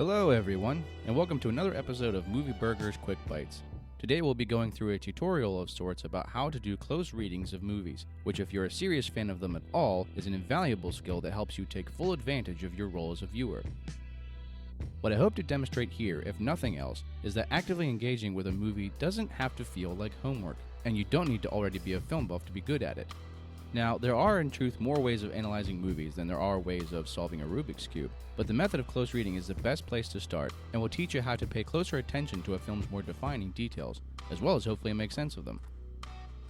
Hello everyone, and welcome to another episode of Movie Burgers Quick Bites. Today we'll be going through a tutorial of sorts about how to do close readings of movies, which if you're a serious fan of them at all, is an invaluable skill that helps you take full advantage of your role as a viewer. What I hope to demonstrate here, if nothing else, is that actively engaging with a movie doesn't have to feel like homework, and you don't need to already be a film buff to be good at it. Now, there are in truth more ways of analyzing movies than there are ways of solving a Rubik's Cube, but the method of close reading is the best place to start and will teach you how to pay closer attention to a film's more defining details, as well as hopefully make sense of them.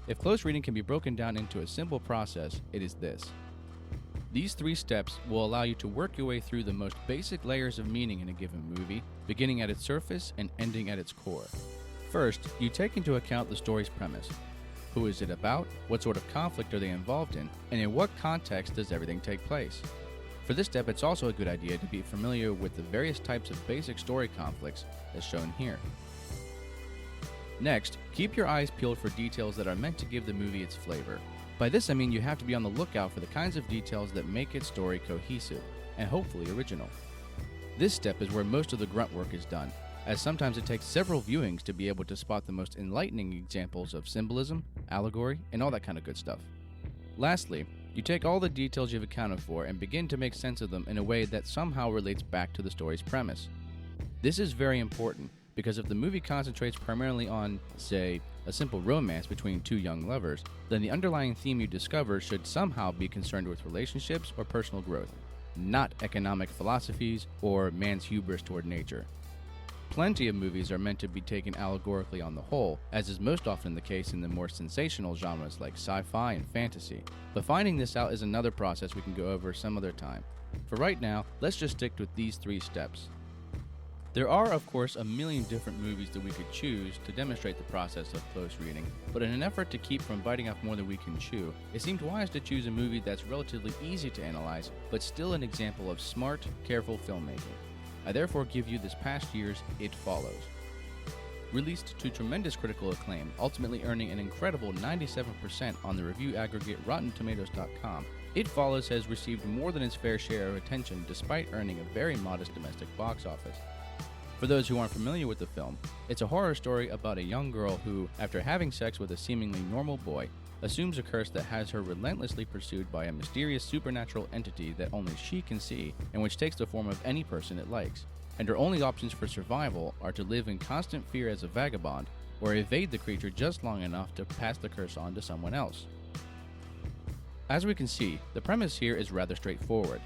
If close reading can be broken down into a simple process, it is this. These 3 steps will allow you to work your way through the most basic layers of meaning in a given movie, beginning at its surface and ending at its core. First, you take into account the story's premise. Who is it about? What sort of conflict are they involved in? And in what context does everything take place? For this step, it's also a good idea to be familiar with the various types of basic story conflicts as shown here. Next, keep your eyes peeled for details that are meant to give the movie its flavor. By this I mean you have to be on the lookout for the kinds of details that make its story cohesive and hopefully original. This step is where most of the grunt work is done, as sometimes it takes several viewings to be able to spot the most enlightening examples of symbolism, allegory, and all that kind of good stuff. Lastly, you take all the details you've accounted for and begin to make sense of them in a way that somehow relates back to the story's premise. This is very important because if the movie concentrates primarily on, say, a simple romance between 2 young lovers, then the underlying theme you discover should somehow be concerned with relationships or personal growth, not economic philosophies or man's hubris toward nature. Plenty of movies are meant to be taken allegorically on the whole, as is most often the case in the more sensational genres like sci-fi and fantasy. But finding this out is another process we can go over some other time. For right now, let's just stick with these 3 steps. There are, of course, a million different movies that we could choose to demonstrate the process of close reading, but in an effort to keep from biting off more than we can chew, it seemed wise to choose a movie that's relatively easy to analyze, but still an example of smart, careful filmmaking. I therefore give you this past year's It Follows. Released to tremendous critical acclaim, ultimately earning an incredible 97% on the review aggregate RottenTomatoes.com, It Follows has received more than its fair share of attention despite earning a very modest domestic box office. For those who aren't familiar with the film, it's a horror story about a young girl who, after having sex with a seemingly normal boy, assumes a curse that has her relentlessly pursued by a mysterious supernatural entity that only she can see and which takes the form of any person it likes. And her only options for survival are to live in constant fear as a vagabond or evade the creature just long enough to pass the curse on to someone else. As we can see, the premise here is rather straightforward.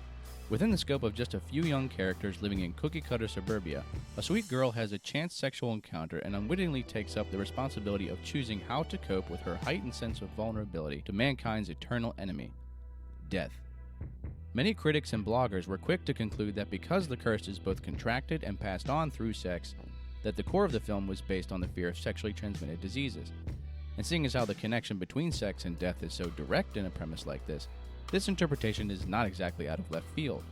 Within the scope of just a few young characters living in cookie-cutter suburbia, a sweet girl has a chance sexual encounter and unwittingly takes up the responsibility of choosing how to cope with her heightened sense of vulnerability to mankind's eternal enemy, death. Many critics and bloggers were quick to conclude that because the curse is both contracted and passed on through sex, that the core of the film was based on the fear of sexually transmitted diseases. And seeing as how the connection between sex and death is so direct in a premise like this interpretation is not exactly out of left field.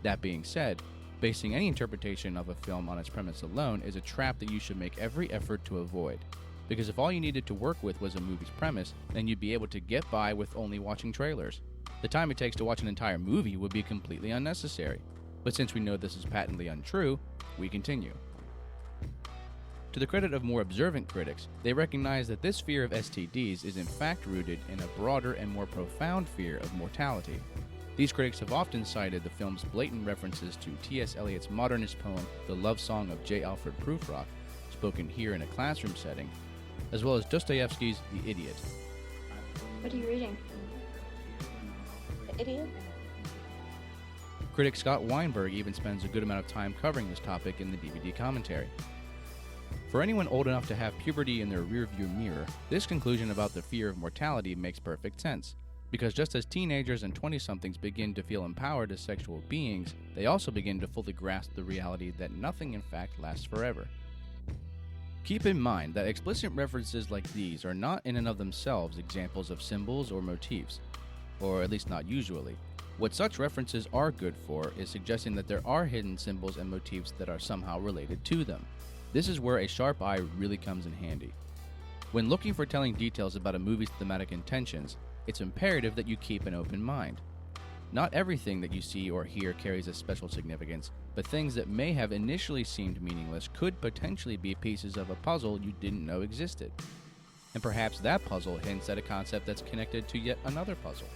That being said, basing any interpretation of a film on its premise alone is a trap that you should make every effort to avoid. Because if all you needed to work with was a movie's premise, then you'd be able to get by with only watching trailers. The time it takes to watch an entire movie would be completely unnecessary. But since we know this is patently untrue, we continue. To the credit of more observant critics, they recognize that this fear of STDs is in fact rooted in a broader and more profound fear of mortality. These critics have often cited the film's blatant references to T.S. Eliot's modernist poem, The Love Song of J. Alfred Prufrock, spoken here in a classroom setting, as well as Dostoevsky's The Idiot. What are you reading? The Idiot? Critic Scott Weinberg even spends a good amount of time covering this topic in the DVD commentary. For anyone old enough to have puberty in their rearview mirror, this conclusion about the fear of mortality makes perfect sense, because just as teenagers and 20-somethings begin to feel empowered as sexual beings, they also begin to fully grasp the reality that nothing in fact lasts forever. Keep in mind that explicit references like these are not in and of themselves examples of symbols or motifs, or at least not usually. What such references are good for is suggesting that there are hidden symbols and motifs that are somehow related to them. This is where a sharp eye really comes in handy. When looking for telling details about a movie's thematic intentions, it's imperative that you keep an open mind. Not everything that you see or hear carries a special significance, but things that may have initially seemed meaningless could potentially be pieces of a puzzle you didn't know existed. And perhaps that puzzle hints at a concept that's connected to yet another puzzle.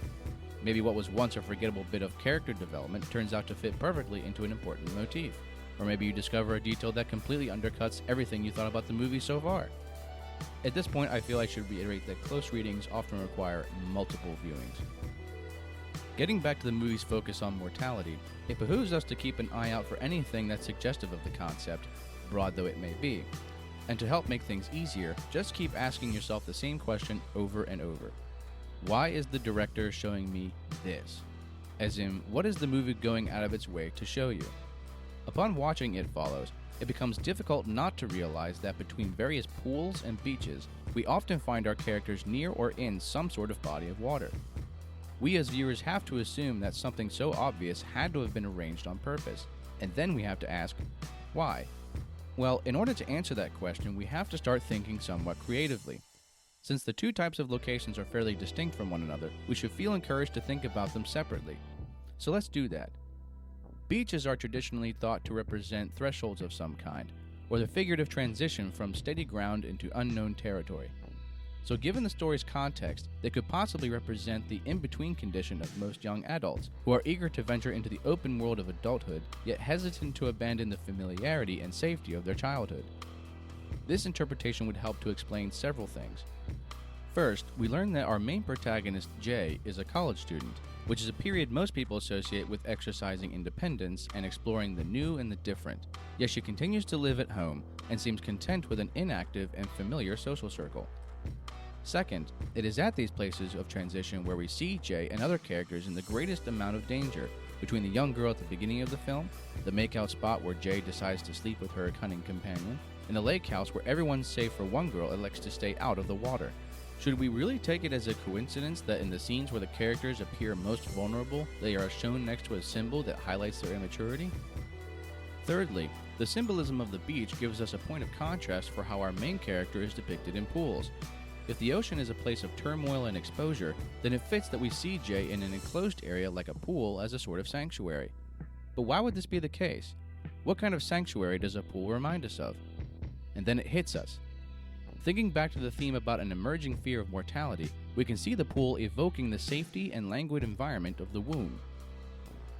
Maybe what was once a forgettable bit of character development turns out to fit perfectly into an important motif. Or maybe you discover a detail that completely undercuts everything you thought about the movie so far. At this point, I feel I should reiterate that close readings often require multiple viewings. Getting back to the movie's focus on mortality, it behooves us to keep an eye out for anything that's suggestive of the concept, broad though it may be. And to help make things easier, just keep asking yourself the same question over and over. Why is the director showing me this? As in, what is the movie going out of its way to show you? Upon watching It Follows, it becomes difficult not to realize that between various pools and beaches, we often find our characters near or in some sort of body of water. We as viewers have to assume that something so obvious had to have been arranged on purpose, and then we have to ask, why? Well, in order to answer that question, we have to start thinking somewhat creatively. Since the two types of locations are fairly distinct from one another, we should feel encouraged to think about them separately. So let's do that. Beaches are traditionally thought to represent thresholds of some kind, or the figurative transition from steady ground into unknown territory. So given the story's context, they could possibly represent the in-between condition of most young adults, who are eager to venture into the open world of adulthood, yet hesitant to abandon the familiarity and safety of their childhood. This interpretation would help to explain several things. First, we learn that our main protagonist, Jay, is a college student, which is a period most people associate with exercising independence and exploring the new and the different. Yet she continues to live at home and seems content with an inactive and familiar social circle. Second, it is at these places of transition where we see Jay and other characters in the greatest amount of danger, between the young girl at the beginning of the film, the makeout spot where Jay decides to sleep with her cunning companion, and the lake house where everyone save for one girl elects to stay out of the water. Should we really take it as a coincidence that in the scenes where the characters appear most vulnerable, they are shown next to a symbol that highlights their immaturity? Thirdly, the symbolism of the beach gives us a point of contrast for how our main character is depicted in pools. If the ocean is a place of turmoil and exposure, then it fits that we see Jay in an enclosed area like a pool as a sort of sanctuary. But why would this be the case? What kind of sanctuary does a pool remind us of? And then it hits us. Thinking back to the theme about an emerging fear of mortality, we can see the pool evoking the safety and languid environment of the womb.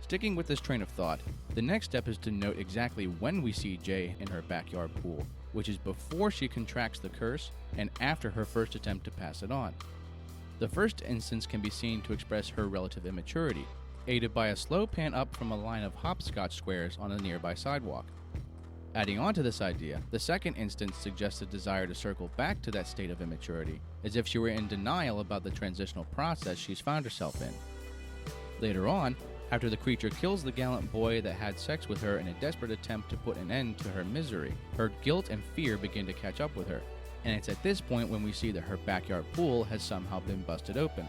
Sticking with this train of thought, the next step is to note exactly when we see Jay in her backyard pool, which is before she contracts the curse and after her first attempt to pass it on. The first instance can be seen to express her relative immaturity, aided by a slow pan up from a line of hopscotch squares on a nearby sidewalk. Adding on to this idea, the second instance suggests a desire to circle back to that state of immaturity, as if she were in denial about the transitional process she's found herself in. Later on, after the creature kills the gallant boy that had sex with her in a desperate attempt to put an end to her misery, her guilt and fear begin to catch up with her, and it's at this point when we see that her backyard pool has somehow been busted open.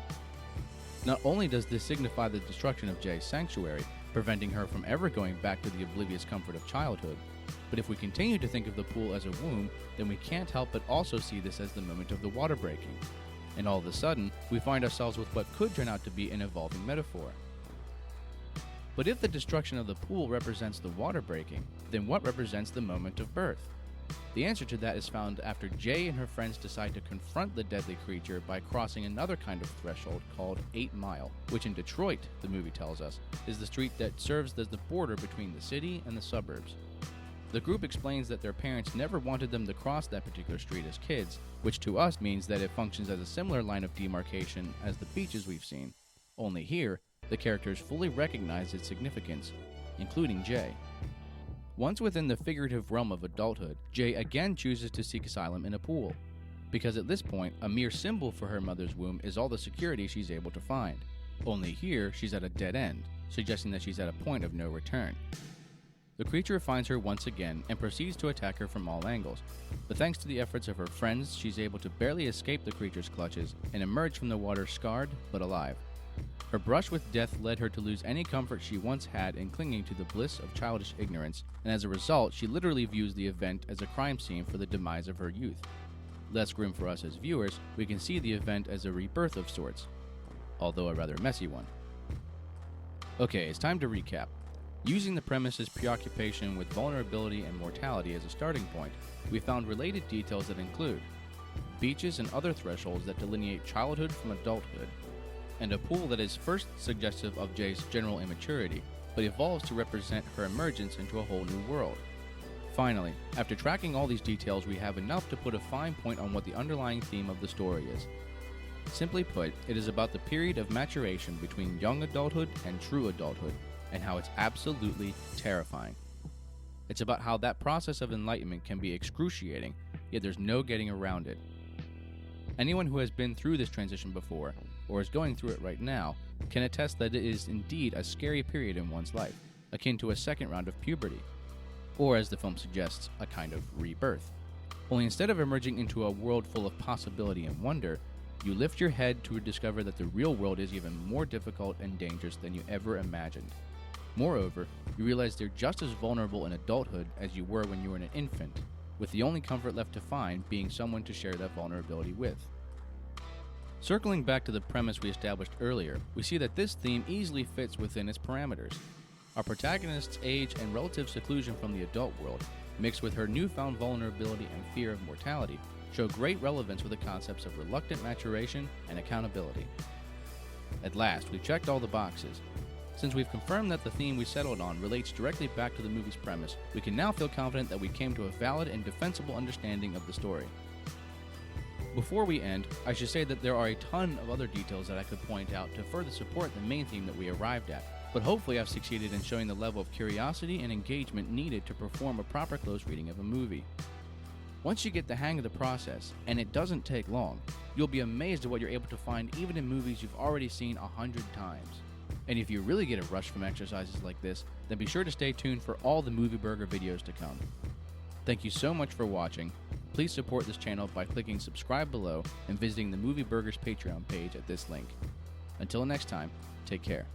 Not only does this signify the destruction of Jay's sanctuary, preventing her from ever going back to the oblivious comfort of childhood, but if we continue to think of the pool as a womb, then we can't help but also see this as the moment of the water breaking. And all of a sudden, we find ourselves with what could turn out to be an evolving metaphor. But if the destruction of the pool represents the water breaking, then what represents the moment of birth? The answer to that is found after Jay and her friends decide to confront the deadly creature by crossing another kind of threshold called 8 Mile, which in Detroit, the movie tells us, is the street that serves as the border between the city and the suburbs. The group explains that their parents never wanted them to cross that particular street as kids, which to us means that it functions as a similar line of demarcation as the beaches we've seen. Only here, the characters fully recognize its significance, including Jay. Once within the figurative realm of adulthood, Jay again chooses to seek asylum in a pool, because at this point, a mere symbol for her mother's womb is all the security she's able to find. Only here, she's at a dead end, suggesting that she's at a point of no return. The creature finds her once again and proceeds to attack her from all angles, but thanks to the efforts of her friends, she's able to barely escape the creature's clutches and emerge from the water scarred but alive. Her brush with death led her to lose any comfort she once had in clinging to the bliss of childish ignorance, and as a result, she literally views the event as a crime scene for the demise of her youth. Less grim for us as viewers, we can see the event as a rebirth of sorts, although a rather messy one. Okay, it's time to recap. Using the premise's preoccupation with vulnerability and mortality as a starting point, we found related details that include beaches and other thresholds that delineate childhood from adulthood, and a pool that is first suggestive of Jay's general immaturity, but evolves to represent her emergence into a whole new world. Finally, after tracking all these details, we have enough to put a fine point on what the underlying theme of the story is. Simply put, it is about the period of maturation between young adulthood and true adulthood, and how it's absolutely terrifying. It's about how that process of enlightenment can be excruciating, yet there's no getting around it. Anyone who has been through this transition before, or is going through it right now, can attest that it is indeed a scary period in one's life, akin to a second round of puberty, or as the film suggests, a kind of rebirth. Only instead of emerging into a world full of possibility and wonder, you lift your head to discover that the real world is even more difficult and dangerous than you ever imagined. Moreover, you realize you're just as vulnerable in adulthood as you were when you were an infant, with the only comfort left to find being someone to share that vulnerability with. Circling back to the premise we established earlier, we see that this theme easily fits within its parameters. Our protagonist's age and relative seclusion from the adult world, mixed with her newfound vulnerability and fear of mortality, show great relevance with the concepts of reluctant maturation and accountability. At last, we've checked all the boxes. Since we've confirmed that the theme we settled on relates directly back to the movie's premise, we can now feel confident that we came to a valid and defensible understanding of the story. Before we end, I should say that there are a ton of other details that I could point out to further support the main theme that we arrived at, but hopefully I've succeeded in showing the level of curiosity and engagement needed to perform a proper close reading of a movie. Once you get the hang of the process, and it doesn't take long, you'll be amazed at what you're able to find even in movies you've already seen 100 times. And if you really get a rush from exercises like this, then be sure to stay tuned for all the Movie Burger videos to come. Thank you so much for watching. Please support this channel by clicking subscribe below and visiting the Movie Burger's Patreon page at this link. Until next time, take care.